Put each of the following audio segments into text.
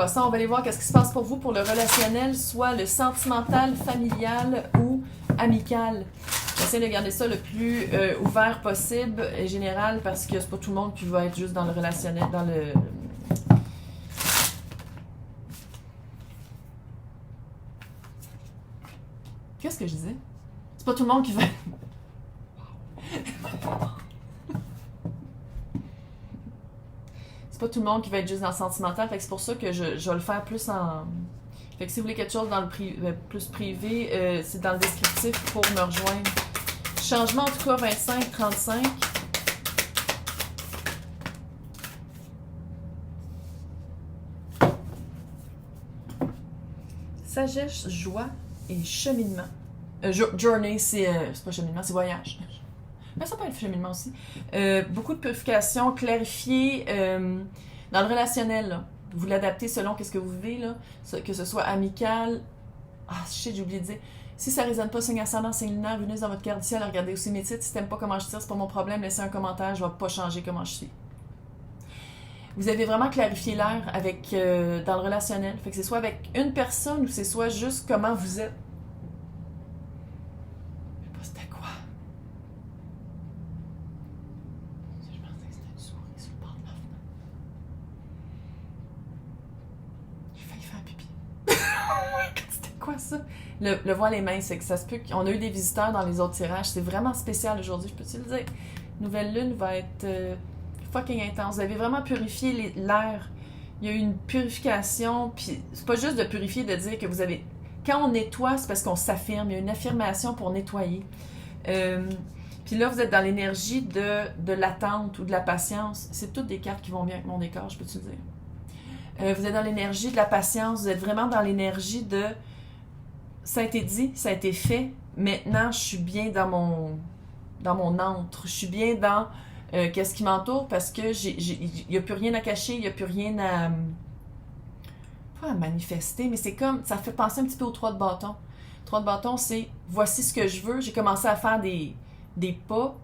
Poissons, on va aller voir qu'est-ce qui se passe pour vous pour le relationnel, soit le sentimental, familial ou amical. J'essaie de garder ça le plus ouvert possible et général parce que c'est pas tout le monde qui va être juste dans le relationnel, dans le... Qu'est-ce que je disais? C'est pas tout le monde qui va... C'est pas tout le monde qui va être juste dans le sentimental, fait que c'est pour ça que je vais le faire plus en... Fait que si vous voulez quelque chose dans le plus privé, c'est dans le descriptif pour me rejoindre. Changement en tout cas 25-35. Sagesse, joie et cheminement. Journey, c'est pas cheminement, c'est voyage. Mais ça peut être cheminement aussi. Beaucoup de purification, clarifier dans le relationnel. Là. Vous l'adaptez selon qu'est-ce que vous vivez, là. Que ce soit amical. Ah, shit, j'ai oublié de dire. Si ça ne résonne pas, signe ascendant, signe lunaire, Vénus dans votre carte du ciel, regardez aussi mes titres. Si t'aimes pas comment je tire, c'est pas mon problème, laissez un commentaire, je vais pas changer comment je suis. Vous avez vraiment clarifié l'air avec dans le relationnel. Fait que c'est soit avec une personne ou c'est soit juste comment vous êtes. Je sais pas c'était quoi. Je pensais que c'était une souris sur le bord de la fenêtre. J'ai failli faire pipi. C'était quoi ça? Le voile est mince, c'est que ça se peut qu'on a eu des visiteurs dans les autres tirages. C'est vraiment spécial aujourd'hui, je peux-tu le dire? Nouvelle lune va être fucking intense. Vous avez vraiment purifié l'air. Il y a eu une purification, puis c'est pas juste de purifier, de dire que vous avez... Quand on nettoie, c'est parce qu'on s'affirme. Il y a une affirmation pour nettoyer. Puis là, vous êtes dans l'énergie de l'attente ou de la patience. C'est toutes des cartes qui vont bien avec mon décor, je peux-tu le dire? Vous êtes dans l'énergie de la patience. Vous êtes vraiment dans l'énergie de... Ça a été dit, ça a été fait. Maintenant, je suis bien dans mon antre. Je suis bien dans qu'est-ce qui m'entoure parce que il n'y a plus rien à cacher, il n'y a plus rien à... Pas à manifester, mais c'est comme... Ça fait penser un petit peu au 3 de bâton. 3 de bâton, c'est voici ce que je veux. J'ai commencé à faire des pas.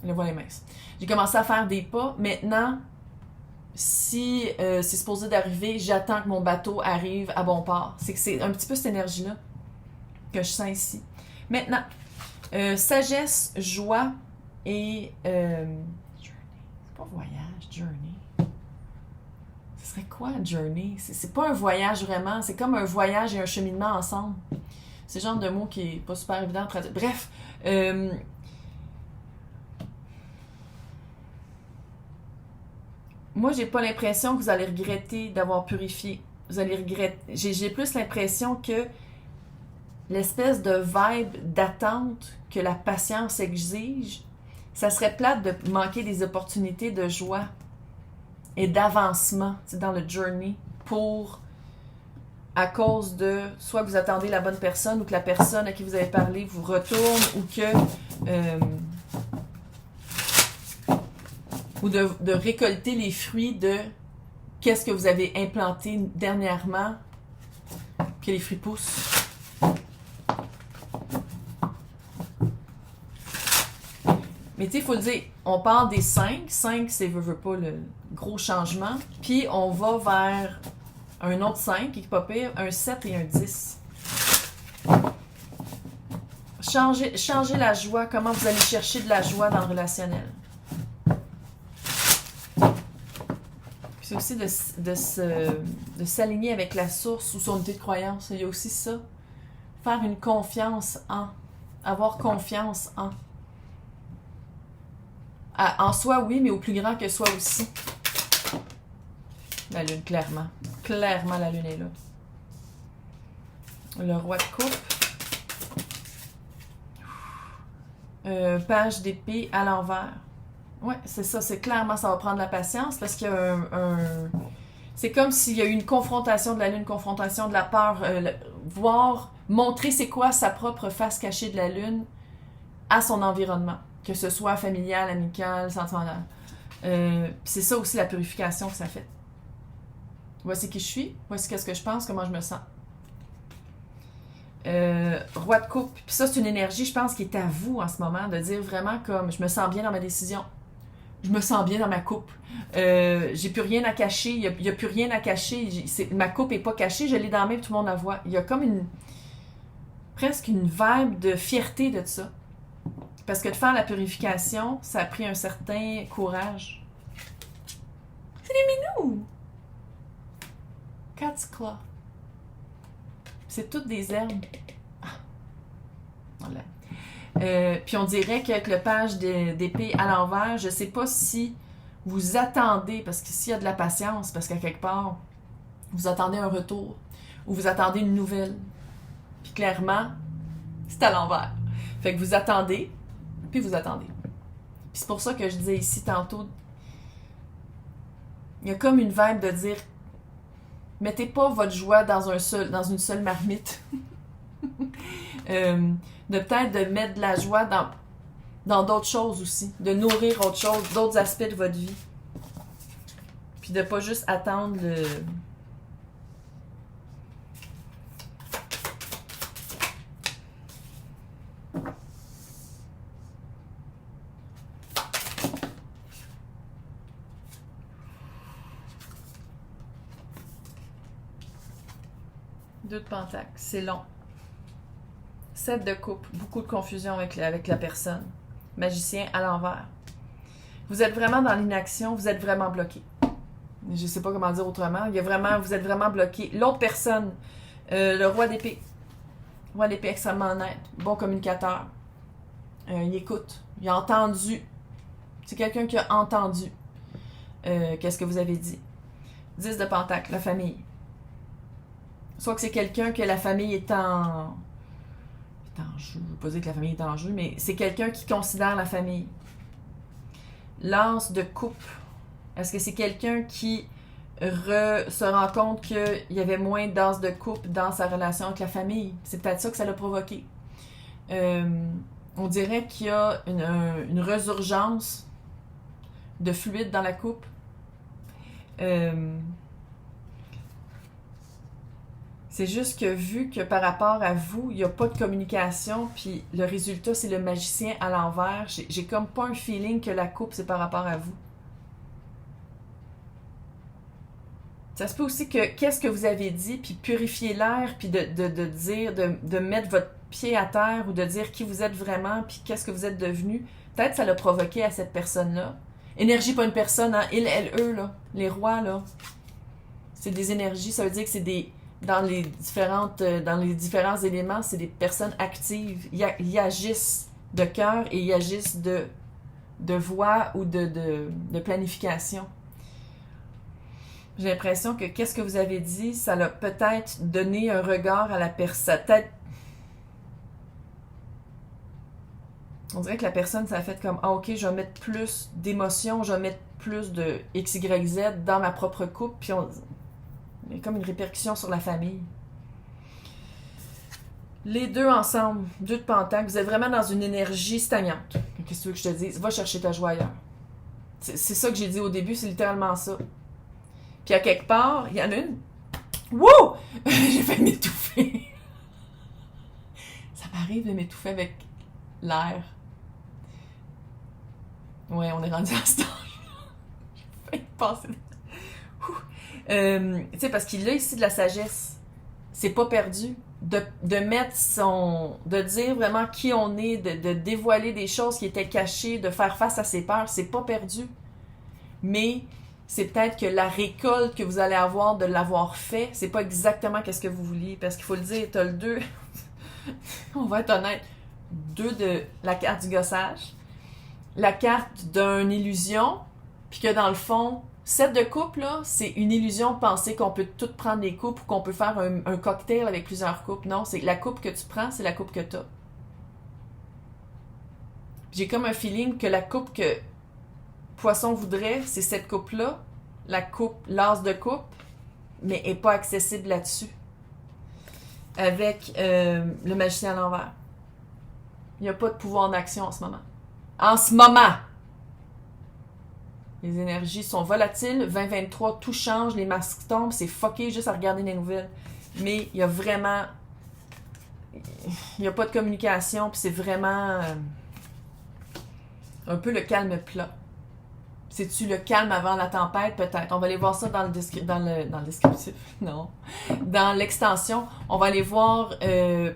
Le voile est mince. J'ai commencé à faire des pas. Maintenant... Si c'est supposé d'arriver, j'attends que mon bateau arrive à bon port. C'est que c'est un petit peu cette énergie-là que je sens ici. Maintenant, sagesse, joie et... journey. C'est pas voyage, journey. Ce serait quoi, journey? C'est pas un voyage vraiment, c'est comme un voyage et un cheminement ensemble. C'est le genre de mot qui est pas super évident à traduire. Bref, moi, j'ai pas l'impression que vous allez regretter d'avoir purifié. Vous allez regretter. J'ai plus l'impression que l'espèce de vibe d'attente que la patience exige, ça serait plate de manquer des opportunités de joie et d'avancement dans le journey à cause de soit que vous attendez la bonne personne ou que la personne à qui vous avez parlé vous retourne ou que... ou de récolter les fruits de qu'est-ce que vous avez implanté dernièrement, que les fruits poussent. Mais tu sais, il faut le dire, on part des 5. 5, c'est veut pas le gros changement. Puis on va vers un autre 5, qui est pas pire, un 7 et un 10. Changez la joie, comment vous allez chercher de la joie dans le relationnel. C'est aussi de s'aligner avec la source ou son unité de croyance. Il y a aussi ça. Faire une confiance en. Avoir confiance en. En soi, oui, mais au plus grand que soi aussi. La lune, clairement. Clairement, la lune est là. Le roi de coupe. Page d'épée à l'envers. Ouais, c'est ça, c'est clairement, ça va prendre la patience parce qu'il y a c'est comme s'il y a eu une confrontation de la lune, une confrontation de la peur, montrer c'est quoi sa propre face cachée de la lune à son environnement, que ce soit familial, amical, sentimental. C'est ça aussi la purification que ça fait. Voici qui je suis, voici qu'est-ce que je pense, comment je me sens. Roi de coupe, puis ça c'est une énergie, je pense, qui est à vous en ce moment, de dire vraiment comme je me sens bien dans ma décision. je me sens bien dans ma coupe. J'ai plus rien à cacher. Il y a plus rien à cacher. Ma coupe est pas cachée. Je l'ai dans la main, tout le monde la voit. Il y a comme presque une vibe de fierté de ça. Parce que de faire la purification, ça a pris un certain courage. C'est des minous! Cat's Claw. C'est toutes des herbes. Ah. Voilà. Puis on dirait qu'avec le page d'épée à l'envers, je sais pas si vous attendez, parce que s'il y a de la patience, parce qu'à quelque part, vous attendez un retour, ou vous attendez une nouvelle. Puis clairement, c'est à l'envers. Fait que vous attendez, puis vous attendez. Puis c'est pour ça que je disais ici tantôt, il y a comme une vibe de dire, mettez pas votre joie dans une seule marmite. De peut-être de mettre de la joie dans d'autres choses aussi, de nourrir autre chose, d'autres aspects de votre vie. Puis de pas juste attendre le... Deux de pentacle, c'est long. 7 de coupe, beaucoup de confusion avec la personne. Magicien à l'envers. Vous êtes vraiment dans l'inaction, vous êtes vraiment bloqué. Je sais pas comment dire autrement. Vous êtes vraiment bloqué. L'autre personne, le roi d'épée. Roi d'épée extrêmement honnête, bon communicateur. Il écoute, il a entendu. C'est quelqu'un qui a entendu qu'est-ce que vous avez dit. 10 de pentacle, la famille. Soit que c'est quelqu'un que la famille est en jeu. Je ne veux pas dire que la famille est en jeu, mais c'est quelqu'un qui considère la famille. L'as de coupe. Est-ce que c'est quelqu'un qui se rend compte qu'il y avait moins d'as de coupe dans sa relation avec la famille? C'est peut-être ça que ça l'a provoqué. On dirait qu'il y a une résurgence de fluide dans la coupe. C'est juste que vu que par rapport à vous, il n'y a pas de communication, puis le résultat, c'est le magicien à l'envers, j'ai comme pas un feeling que la coupe, c'est par rapport à vous. Ça se peut aussi que qu'est-ce que vous avez dit, puis purifier l'air, puis de dire, de mettre votre pied à terre, ou de dire qui vous êtes vraiment, puis qu'est-ce que vous êtes devenu. Peut-être que ça l'a provoqué à cette personne-là. Énergie, pas une personne, hein? Il, elle, eux, là. Les rois, là. C'est des énergies, ça veut dire que c'est des... Dans les différents éléments, c'est des personnes actives. Ils agissent de cœur et ils agissent de voix ou de planification. J'ai l'impression que qu'est-ce que vous avez dit, ça l'a peut-être donné un regard à la personne. On dirait que la personne, ça a fait comme « Ah, ok, je vais mettre plus d'émotions, je vais mettre plus de X, Y, Z dans ma propre coupe. » Puis il y a comme une répercussion sur la famille. Les deux ensemble, 2 de pentacle, vous êtes vraiment dans une énergie stagnante. Qu'est-ce que tu veux que je te dise? Va chercher ta joie ailleurs. C'est ça que j'ai dit au début, c'est littéralement ça. Puis à quelque part, il y en a une. Wouh! J'ai failli m'étouffer. Ça m'arrive de m'étouffer avec l'air. Ouais, on est rendu à ce temps-là. J'ai failli passer. Tu sais, parce qu'il a ici de la sagesse. C'est pas perdu. De mettre de dire vraiment qui on est, de dévoiler des choses qui étaient cachées, de faire face à ses peurs, c'est pas perdu. Mais c'est peut-être que la récolte que vous allez avoir de l'avoir fait, c'est pas exactement qu'est-ce que vous vouliez. Parce qu'il faut le dire, t'as le 2. On va être honnête. 2 de la carte du gossage. La carte d'une illusion. Puis que dans le fond, 7 de coupe, là, c'est une illusion de penser qu'on peut tout prendre des coupes ou qu'on peut faire un cocktail avec plusieurs coupes. Non, c'est la coupe que tu prends, c'est la coupe que t'as. J'ai comme un feeling que la coupe que Poisson voudrait, c'est cette coupe-là, l'as de coupe, mais n'est pas accessible là-dessus. Avec le magicien à l'envers. Il n'y a pas de pouvoir d'action en ce moment. En ce moment! Les énergies sont volatiles. 2023, tout change, les masques tombent, c'est fucké juste à regarder les nouvelles. Mais il y a vraiment... Il n'y a pas de communication, puis c'est vraiment un peu le calme plat. C'est-tu le calme avant la tempête? Peut-être. On va aller voir ça dans le descriptif. Non. Dans l'extension, on va aller voir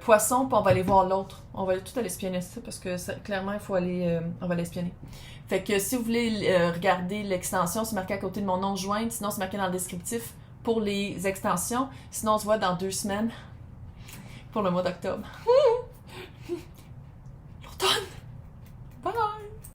poisson, puis on va aller voir l'autre. On va tout aller espionner ça, parce que clairement, il faut aller... on va l'espionner. Fait que si vous voulez regarder l'extension, c'est marqué à côté de mon nom joindre. Sinon, c'est marqué dans le descriptif pour les extensions. Sinon, on se voit dans 2 semaines pour le mois d'octobre.